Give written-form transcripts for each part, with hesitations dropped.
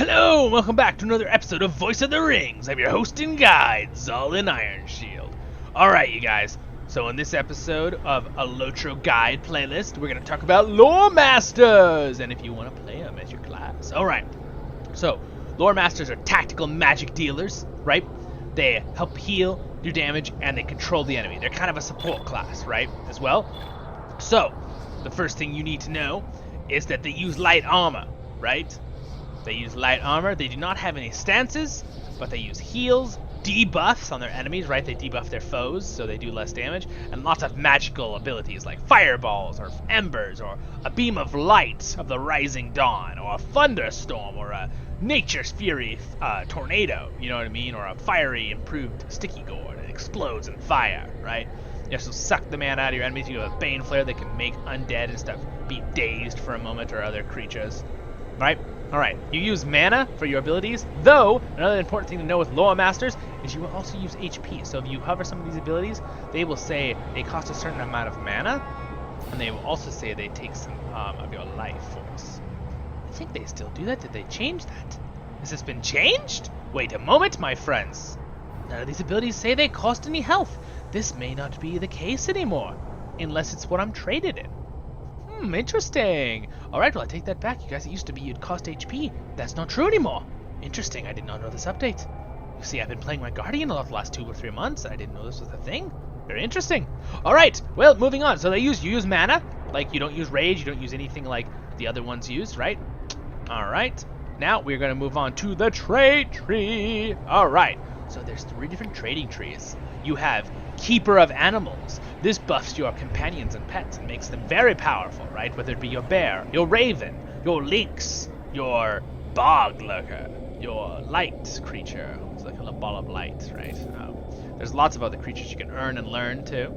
Hello, and welcome back to another episode of Voice of the Rings. I'm your host and guide, Zolin Ironshield. Alright, you guys, so in this episode of a LOTRO guide playlist, we're going to talk about Loremasters, and if you want to play them as your class. Alright, so Loremasters are tactical magic dealers, right? They help heal, do damage, and they control the enemy. They're kind of a support class, right, as well? So, the first thing you need to know is that they use light armor, right? They use light armor. They do not have any stances, but they use heals, debuffs on their enemies, right? They debuff their foes, so they do less damage, and lots of magical abilities like fireballs or embers or a beam of light of the rising dawn or a thunderstorm or a nature's fury tornado, you know what I mean? Or a fiery improved sticky gourd that explodes in fire, right? You also suck the mana out of your enemies. You have a Bane Flare that can make undead and stuff be dazed for a moment or other creatures, right? Alright, you use mana for your abilities, though another important thing to know with Loremasters is you will also use HP. So if you hover some of these abilities, they will say they cost a certain amount of mana, and they will also say they take some of your life force. I think they still do that. Did they change that? Has this been changed? Wait a moment, my friends. None of these abilities say they cost any health. This may not be the case anymore, unless it's what I'm traded in. Interesting. Alright, well I take that back. You guys, it used to be you'd cost HP. That's not true anymore. Interesting, I did not know this update. You see, I've been playing my Guardian a lot the last 2 or 3 months. I didn't know this was a thing. Very interesting. Alright, well, moving on. So you use mana. Like, you don't use rage, you don't use anything like the other ones used, right? Alright. Now, we're going to move on to the trade tree. Alright. So there's 3 different trading trees. You have Keeper of Animals. This buffs your companions and pets and makes them very powerful, right? Whether it be your bear, your raven, your lynx, your bog lurker, your light creature. It's like a little ball of light, right? There's lots of other creatures you can earn and learn too.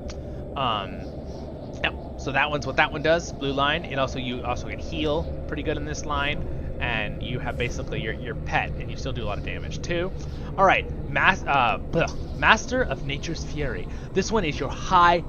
So that one's what that one does. Blue line. You also can heal pretty good in this line. And you have basically your pet, and you still do a lot of damage too. All right, Master of Nature's Fury. This one is your high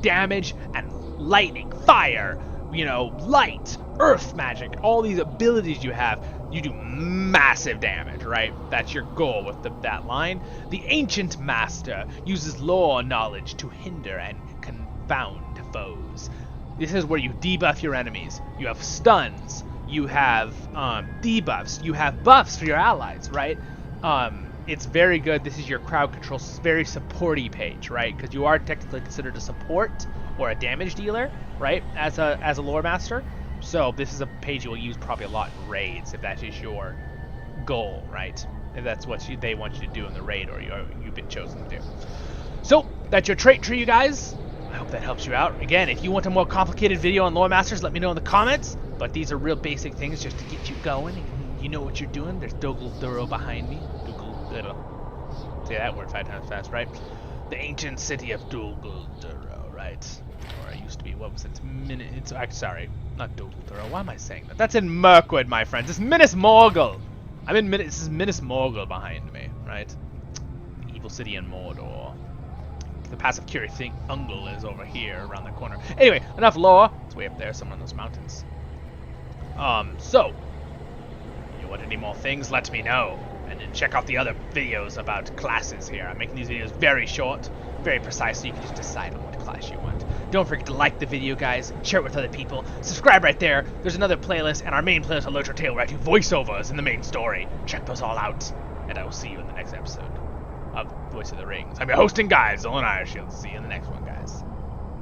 damage and lightning, fire, light, earth magic. All these abilities you have, you do massive damage, right? That's your goal with that line. The Ancient Master uses lore knowledge to hinder and confound foes. This is where you debuff your enemies. You have stuns. You have debuffs. You have buffs for your allies, right? It's very good. This is your crowd control, very supporty page, right? Because you are technically considered a support or a damage dealer, right? As a Loremaster. So this is a page you will use probably a lot in raids if that is your goal, right? If that's what they want you to do in the raid or you've been chosen to do. So that's your trait tree, you guys. I hope that helps you out. Again, if you want a more complicated video on Loremasters, let me know in the comments. But these are real basic things just to get you going. You know what you're doing. There's Dogul behind me. Say that word 5 times fast, right? The ancient city of Dogul, right? Or I used to be. What was it? Sorry, not Dogul. Why am I saying that? That's in Mirkwood, my friends. It's Minas Morgul. This is Minas Morgul behind me, right? The evil city in Mordor. The passive cure thing, Ungol, is over here around the corner. Anyway, enough lore. It's way up there, somewhere in those mountains. So, you want any more things, let me know. And then check out the other videos about classes here. I'm making these videos very short, very precise, so you can just decide on what class you want. Don't forget to like the video, guys. Share it with other people. Subscribe right there. There's another playlist, and our main playlist on LOTRO Tale where I do voiceovers in the main story. Check those all out, and I will see you in the next episode of Voice of the Rings. I'm your host and guide, Zolin Ironshield. See you in the next one.